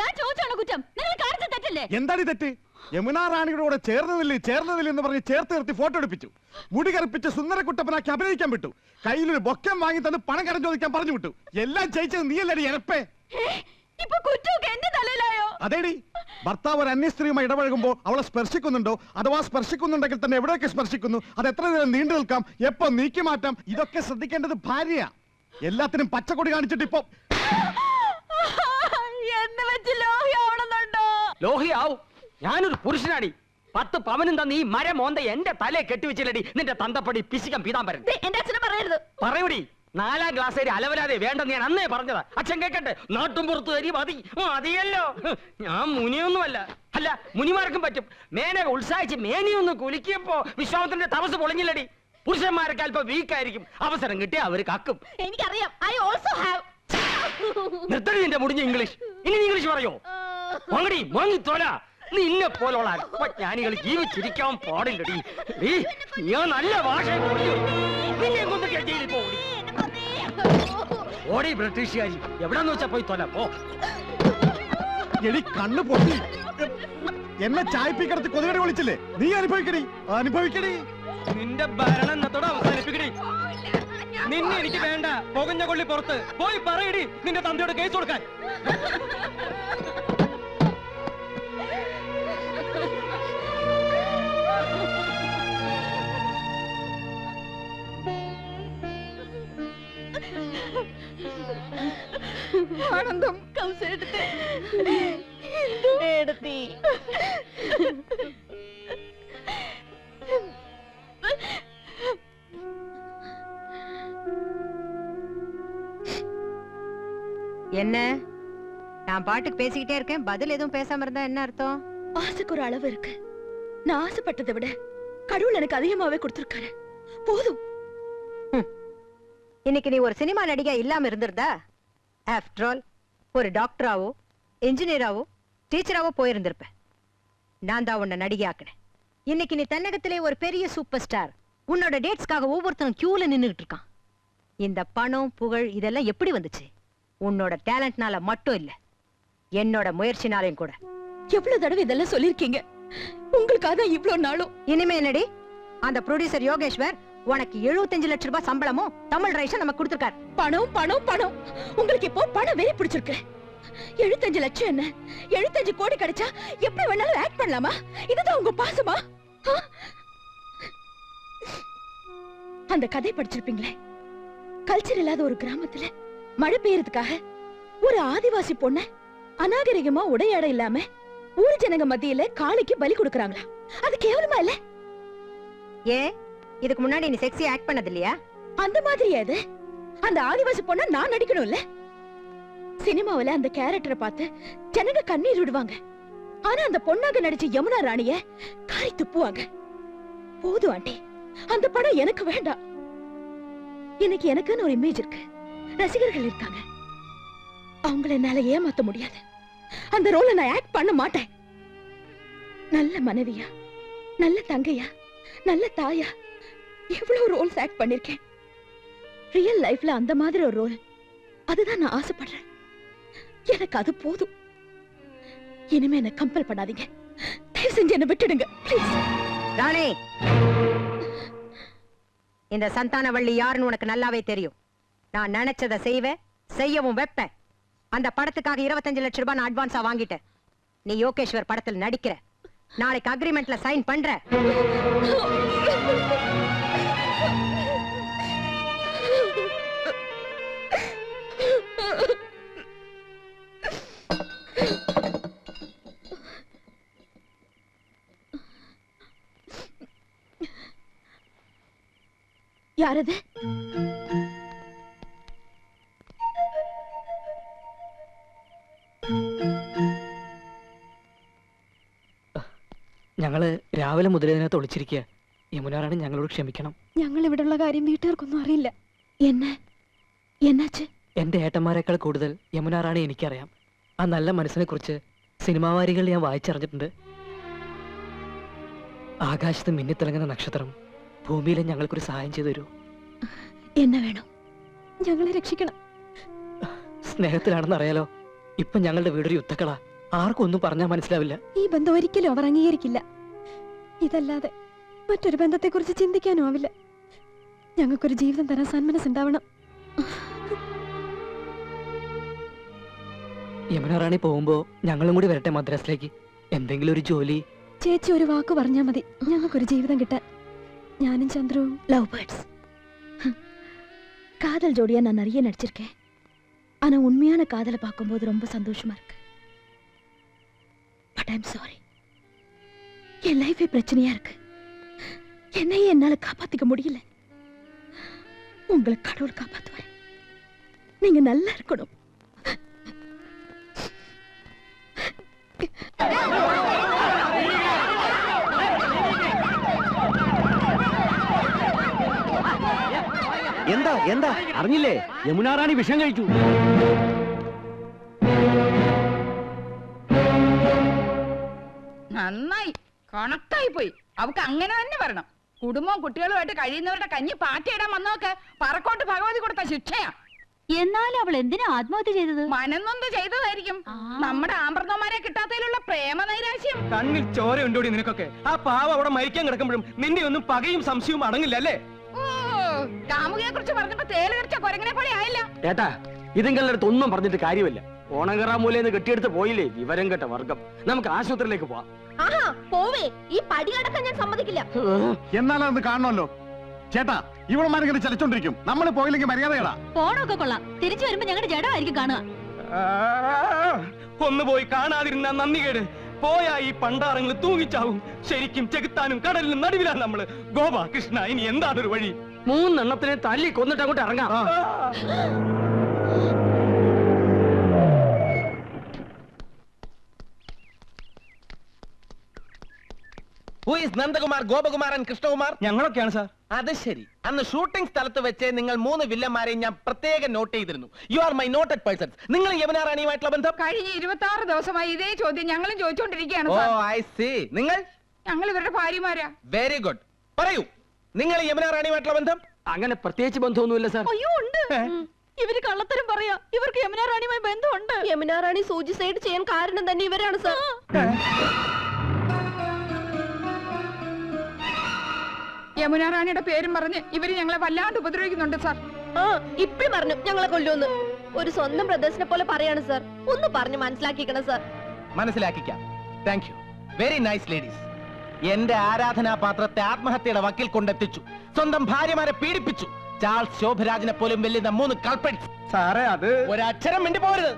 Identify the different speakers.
Speaker 1: ഞാൻ ചോദിച്ചാണ് കുറ്റം. നിങ്ങൾ കാണിച്ച തെറ്റല്ലേ?
Speaker 2: എന്താണ് തെറ്റ്? യമുനാ റാണിയുടെ കൂടെ ചേർന്നതില്ല എന്ന് പറഞ്ഞ് ചേർത്ത് നിർത്തി ഫോട്ടോ എടുപ്പിച്ചു. മുടി കറുപ്പിച്ച് സുന്ദരക്കുട്ടപ്പനാക്കി അഭിനയിക്കാൻ വിട്ടു. കയ്യിലൊരു ബൊക്കം വാങ്ങി തന്ന് പണം കടം ചോദിക്കാൻ പറഞ്ഞു വിട്ടു. എല്ലാം ജയിച്ചത് നീയല്ലടി എരപ്പേ.
Speaker 1: ഇപ്പൊ കുറ്റമൊക്കെ എന്റെ തലയിലായോ?
Speaker 2: അതേടി, ഭർത്താവ് ഒരു അന്യ സ്ത്രീയുമായി ഇടപഴകുമ്പോൾ അവളെ സ്പർശിക്കുന്നുണ്ടോ, അഥവാ സ്പർശിക്കുന്നുണ്ടെങ്കിൽ തന്നെ എവിടെയൊക്കെ സ്പർശിക്കുന്നു, അത് എത്ര നേരം നീണ്ടു നിൽക്കാം, എപ്പോ നീക്കി മാറ്റാം, ഇതൊക്കെ ശ്രദ്ധിക്കേണ്ടത് ഭാര്യയാ. എല്ലാത്തിനും പച്ചക്കൊടി കാണിച്ചിട്ട് ഇപ്പൊ
Speaker 1: എന്ന് വെച്ച് ലോഹിയാവണമെന്നുണ്ടോ?
Speaker 3: ലോഹിയാവും. ഞാനൊരു പുരുഷനാടി. 10 പവനും തന്ന ഈ മരം മോന്ത എന്റെ തലയെ കെട്ടിവെച്ചില്ലടി നിന്റെ തന്തപ്പടി പിശികം പീതാംബരൻ.
Speaker 1: എന്റെ അച്ഛനെ പറയരുത്.
Speaker 3: പറയൂടി, 4ാം ക്ലാസ് വരെ അലവലാതെ വേണ്ടെന്ന് ഞാൻ അന്നേ പറഞ്ഞതാ. അച്ഛൻ കേക്കട്ടെ. നാട്ടും പുറത്തു തരി മതി മതിയല്ലോ. ഞാൻ മുനിയൊന്നുമല്ല. അല്ല, മുനിമാർക്കും പറ്റും. മേനെ ഉത്സാഹിച്ച് മേനിയൊന്ന് കുലുക്കിയപ്പോ വിശ്വാമത്തിന്റെ തപസ് പൊളിഞ്ഞില്ലടി. പുരുഷന്മാരൊക്കെ അല്പം വീക്കായിരിക്കും. അവസരം കിട്ടിയ അവര് കക്കും.
Speaker 1: എനിക്കറിയാം. I also have.
Speaker 3: നിർത്തടി നിന്റെ മുടിഞ്ഞ ഇംഗ്ലീഷ്. ഇനി ഇംഗ്ലീഷ് പറയോ? വാങ്ങടി, വാങ്ങി തോല. നിന്നെ പോലുള്ള അല്പജ്ഞാനികൾ ജീവിച്ചിരിക്കാൻ പാടില്ലടി. ഞാൻ നല്ല ഭാഷ നിന്നെ കൊണ്ട് ജയിലിൽ പോടി. ഓടി ബ്രിട്ടീഷുകാരി. എവിടെന്ന് വെച്ചാ പോയി തോല പോ.
Speaker 2: എടി കണ്ണു പൊട്ടി. എന്നെ ചായപ്പിക്കടത്ത് കൊതുകടി വിളിച്ചില്ലേ? നീ അനുഭവിക്കടി.
Speaker 3: നിന്റെ ഭരണം എന്നത്തോടെ അവസാനിപ്പിക്കടി. നിന്നെ എനിക്ക് വേണ്ട. പുകഞ്ഞ കൊള്ളി പുറത്ത് പോയി പറയടി നിന്റെ തന്തയോട് കേസ് കൊടുക്കാൻ.
Speaker 1: ആനന്ദം എടുത്തി.
Speaker 4: என்ன நான் பாட்டுக்கு பேசிக்கிட்டே இருக்கேன், பதில் எதுவும் பேசாம இருந்தா என்ன அர்த்தம்?
Speaker 1: ஆசைக்கு ஒரு அளவு இருக்கு. நான் ஆசைப்பட்டதை விட கடவுள் எனக்கு அதிகமாவே கொடுத்திருக்காரு. போதும்.
Speaker 4: இன்னைக்கு நீ ஒரு சினிமா நடிகை இல்லாம இருந்திருந்தா, ஆஃப்டர் ஆல் ஒரு டாக்டராவோ இன்ஜினியராவோ டீச்சராவோ போயிருந்திருப்ப. நான் தான் உன்னை நடிகையாக்கினேன். இன்னைக்கு நீ தென்னகத்திலே ஒரு பெரிய சூப்பர் ஸ்டார். உன்னோட டேட்ஸ்க்காக ஒவ்வொருத்தரும் கியூல நின்னுகிட்டு இருக்கான். இந்த பணம் புகழ் இதெல்லாம் எப்படி வந்துச்சு? உன்னோட டேலண்ட்னால மட்டும் இல்ல, என்னோட முயற்சினாலையும் கூட.
Speaker 1: எவ்வளவு தடவை இதெல்லாம் சொல்லிருக்கீங்க. உங்களுக்காக தான் இவ்வளவு நாளும்.
Speaker 4: இனிமே என்னடி, அந்த ப்ரொடியூசர் யோகேஸ்வர் உனக்கு 75 லட்சம் ரூபாய் சம்பளமும் தமிழ் ரைட்ஸும் நமக்கு கொடுத்திருக்காரு.
Speaker 1: பணம் பணம் பணம். உங்களுக்கு இப்போ பணம் வெறி பிடிச்சிருக்கு. 75 லட்சம் என்ன, 75 கோடி கிடைச்சா எப்படி வேணாலும் ஆக்ட் பண்ணலாமா? இதுதான் உங்க பாசமா? அந்த கதை படிச்சிருப்பீங்களே, கல்ச்சர் இல்லாத ஒரு கிராமத்துல மழை பெய்யறதுக்காக ஒரு ஆதிவாசி பொண்ண அநாகரிகமா உடையாட இல்லாம ஊர் ஜனங்க மத்தியில காளிக்கு பலி கொடுக்கறாங்களா? அது கேவலமா இல்ல?
Speaker 4: ஏ, இதுக்கு முன்னாடி நீ செக்ஸி ஆக்ட் பண்ணது இல்லையா?
Speaker 1: அந்த மாதிரி அது. அந்த ஆதிவாசி பொண்ண நான் நடிக்கணும் இல்ல? சினிமாவில அந்த கேரக்டரை பார்த்து ஜனங்க கண்ணீர் விடுவாங்க. ஆனா அந்த பொண்ணாக நடிச்ச யமுனா ராணிய காரி துப்புவாங்க. போதும் ஆண்டி, அந்த படம் எனக்கு வேண்டாம். இன்னைக்கு எனக்குன்னு ஒரு இமேஜ் இருக்கு, ரசிகர்கள் இருக்காங்க. அவங்கள என்னால ஏமாத்த முடியாது. அந்த ரோலை நான் ஆக்ட் பண்ண மாட்டேன். நல்ல மனைவியா, நல்ல தங்கையா, நல்ல தாயா எவ்வளவு ரோல்ஸ் ஆக்ட் பண்ணிருக்கேன். ரியல் லைஃப்ல அந்த மாதிரி ஒரு ரோல், அதுதான் நான் ஆசைப்படுறேன். எனக்கு அது போதும். இனிமே என்ன கம்பல் பண்ணாதீங்க. தயவு செஞ்சு என்ன விட்டுடுங்க ப்ளீஸ்.
Speaker 4: ராணி, இந்த சந்தானவள்ளி யாருன்னு உனக்கு நல்லாவே தெரியும். நான் நினைச்சதை செய்வேன், செய்யவும் வைப்பேன். அந்த படத்துக்காக 25 லட்சம் ரூபாய் நான் அட்வான்ஸா வாங்கிட்டேன். நீ யோகேஸ்வர் படத்தில் நடிக்கிற. நாளைக்கு அக்ரிமெண்ட்ல சைன் பண்ற.
Speaker 1: யாரது?
Speaker 3: ഞങ്ങള് രാവിലെ മുതൽ ഇതിനകത്ത് ഒളിച്ചിരിക്കുക. യമുനാറാണി ഞങ്ങളോട് ക്ഷമിക്കണം.
Speaker 1: ഞങ്ങൾ ഇവിടെയുള്ള കാര്യം വീട്ടുകാർക്കൊന്നും അറിയില്ല. എന്നാച്ച്?
Speaker 3: എന്റെ ഏട്ടന്മാരെക്കാൾ കൂടുതൽ യമുനാറാണി എനിക്കറിയാം. ആ നല്ല മനസ്സിനെ കുറിച്ച് സിനിമാവാരികൾ ഞാൻ വായിച്ചറിഞ്ഞിട്ടുണ്ട്. ആകാശത്ത് മിന്നിത്തിളങ്ങുന്ന നക്ഷത്രം ഭൂമിയിലെ ഞങ്ങൾക്കൊരു സഹായം ചെയ്തു തരൂ.
Speaker 1: എന്നെ വേണം, ഞങ്ങളെ രക്ഷിക്കണം.
Speaker 3: സ്നേഹത്തിലാണെന്ന് അറിയാലോ. ഇപ്പൊ ഞങ്ങളുടെ വീടൊരു യുദ്ധക്കള. ആർക്കും ഒന്നും പറഞ്ഞാൽ മനസ്സിലാവില്ല.
Speaker 5: ഈ ബന്ധം ഒരിക്കലും അവർ അംഗീകരിക്കില്ല. ഇതല്ലാതെ മറ്റൊരു ബന്ധത്തെക്കുറിച്ച് ചിന്തിക്കാനും ആവില്ല. ഞങ്ങൾക്കൊരു ജീവിതം തരാൻ സന്മനസ്സുണ്ടാവണം.
Speaker 3: യമുന റാണി പോകുമ്പോ ഞങ്ങളും കൂടി വരട്ടെ മദ്രാസിലേക്ക്. എന്തെങ്കിലും ഒരു ജോലി.
Speaker 5: ചേച്ചി ഒരു വാക്ക് പറഞ്ഞാൽ മതി ഞങ്ങൾക്കൊരു ജീവിതം കിട്ടാൻ. ഞാനും ചന്ദ്രവും
Speaker 1: லவ் பேர்ட்ஸ். காதல் ஜோடியா நான் நிறைய நடிச்சிருக்கேன். ஆனா உண்மையான காதலை பார்க்கும்போது ரொம்ப சந்தோஷமா இருக்கு. பட் ஐம் சாரி, என் லைஃபே பிரச்சனையா இருக்கு. என்னையே என்னால காப்பாத்திக்க முடியல. உங்களை கடவுள் காப்பாத்துவார். நீங்க நல்லா இருக்கணும்.
Speaker 3: എന്താ എന്താ അറിഞ്ഞില്ലേ? യമുന റാണി വിഷം കഴിച്ചു.
Speaker 6: നന്നായി, കണക്കായി പോയി. അവക്ക് അങ്ങനെ തന്നെ വരണം. കുടുംബവും കുട്ടികളുമായിട്ട് കഴിയുന്നവരുടെ കഞ്ഞി പാറ്റയിടാൻ വന്നവർക്ക് പറക്കോട്ട് ഭഗവതി കൊടുത്ത ശിക്ഷയാ.
Speaker 7: എന്നാലും അവൾ എന്തിനാ ആത്മഹത്യ ചെയ്തത്?
Speaker 6: മനന്നൊന്ന് ചെയ്തതായിരിക്കും. നമ്മുടെ ആമ്പ്രതന്മാരെ കിട്ടാത്തതിലുള്ള പ്രേമ നൈരാശ്യം.
Speaker 3: കണ്ണിൽ ചോര ഉണ്ടോടി നിനക്കൊക്കെ? ആ പാവ അവിടെ മരിക്കാൻ കിടക്കുമ്പോഴും നിന്റെ ഒന്നും പകയും സംശയവും അടങ്ങില്ല അല്ലേ?
Speaker 6: ഓ, കാമുകിയെ കുറിച്ച് പറഞ്ഞപ്പോ തേല് കടിച്ച കൊരങ്ങനെ പോലെ ആയില്ല.
Speaker 3: ഏട്ടാ, ഇതുങ്ങളുടെ അടുത്ത് ഒന്നും പറഞ്ഞിട്ട് കാര്യമില്ല. ഓണകറാമൂലേന്ന് കെട്ടിയെടുത്ത് പോയില്ലേ വിവരം കേട്ട വർഗം. നമുക്ക് ആശുപത്രിയിലേക്ക് പോവാം.
Speaker 7: പോവേ, ഈ പടിയടക്കം ഞാൻ സമ്മതിക്കില്ല.
Speaker 2: എന്നാലത് കാണണമല്ലോ. ചേട്ടാ, ഇവളമാരിങ്ങനെ ചലിച്ചോണ്ടിരിക്കും. നമ്മൾ പോയില്ലെങ്കിൽ മര്യാദകളാ.
Speaker 7: പോണൊക്കെ കൊള്ളാം, തിരിച്ചു വരുമ്പോ ഞങ്ങളുടെ ജഡമായിരിക്കും കാണുക.
Speaker 3: ഒന്ന് പോയി കാണാതിരുന്ന നന്ദികേട്. പോയാ ഈ പണ്ടാറങ്ങൾ തൂങ്ങിച്ചാവും. ശരിക്കും ചെകുത്താനും കടലിനും നടുവിലാണ് നമ്മള്. ഗോപാ കൃഷ്ണ, ഇനി എന്താണൊരു വഴി? 3 എണ്ണത്തിനെ തല്ലി കൊന്നിട്ട് അങ്ങോട്ട് ഇറങ്ങാം.
Speaker 8: Who is Nandakumar, Gopakumaran, Krishnakumar?
Speaker 3: ഞങ്ങളൊക്കെയാണ് സാർ.
Speaker 8: അത് ശരി. അന്ന് ഷൂട്ടിംഗ് സ്ഥലത്ത് വെച്ച് നിങ്ങൾ 3 വില്ലന്മാരെയും ഞാൻ പ്രത്യേകം നോട്ട് ചെയ്തിരുന്നു. You are my noted persons. നിങ്ങൾ യമുന റാണിയുമായിട്ടുള്ള ബന്ധം?
Speaker 6: കഴിഞ്ഞ 26 ദിവസമായി ഇതേ ചോദ്യം ഞങ്ങളും ചോദിച്ചുകൊണ്ടിരിക്കുകയാണ്.
Speaker 8: ഓ, ഐ സീ. നിങ്ങൾ?
Speaker 6: ഞങ്ങൾ ഇവരുടെ ഭാര്യമാരാ.
Speaker 8: Very good. പറയൂ, നിങ്ങൾ യമുന റാണിയുമായിട്ടുള്ള ബന്ധം?
Speaker 3: അങ്ങനെ പ്രത്യേകിച്ച് ബന്ധമൊന്നുമില്ല സാർ.
Speaker 7: അയ്യോ, ഉണ്ട്. ഇവര് കള്ളത്തരം പറയാ. ഇവർക്ക് യമുന റാണിയുമായി ബന്ധമുണ്ട്. യമുന റാണി സൂചിസൈഡ് ചെയ്യാൻ കാരണം തന്നെ ഇവരാണ് സാർ.
Speaker 6: യമുന റാണിയുടെ പേരും പറഞ്ഞ് ഇവര് ഞങ്ങളെ വല്ലാണ്ട് ഉപദ്രവിക്കുന്നുണ്ട് സാർ.
Speaker 7: ഇപ്പഴും പറഞ്ഞു ഞങ്ങളെ കൊല്ലുമെന്ന്. ഒരു സ്വന്തം ബ്രദേഴ്സിനെ പോലെ പറയാണ് സാർ. ഒന്ന് പറഞ്ഞു മനസ്സിലാക്കിക്കണം സാർ.
Speaker 8: മനസ്സിലാക്കിക്കാം. Thank you. Very nice ladies. എന്റെ ആരാധനാപാത്രത്തെ ആത്മഹത്യയുടെ വക്കിൽ കൊണ്ടെത്തിച്ചു. സ്വന്തം ഭാര്യമാരെ പീഡിപ്പിച്ചു. ചാൾസ് ശോഭരാജിനെ പോലും വെല്ലുന്ന 3 കൾപ്രിറ്റ്സ്.
Speaker 3: സാറേ, അത്
Speaker 8: ഒരക്ഷരം മിണ്ടി പോരുത്.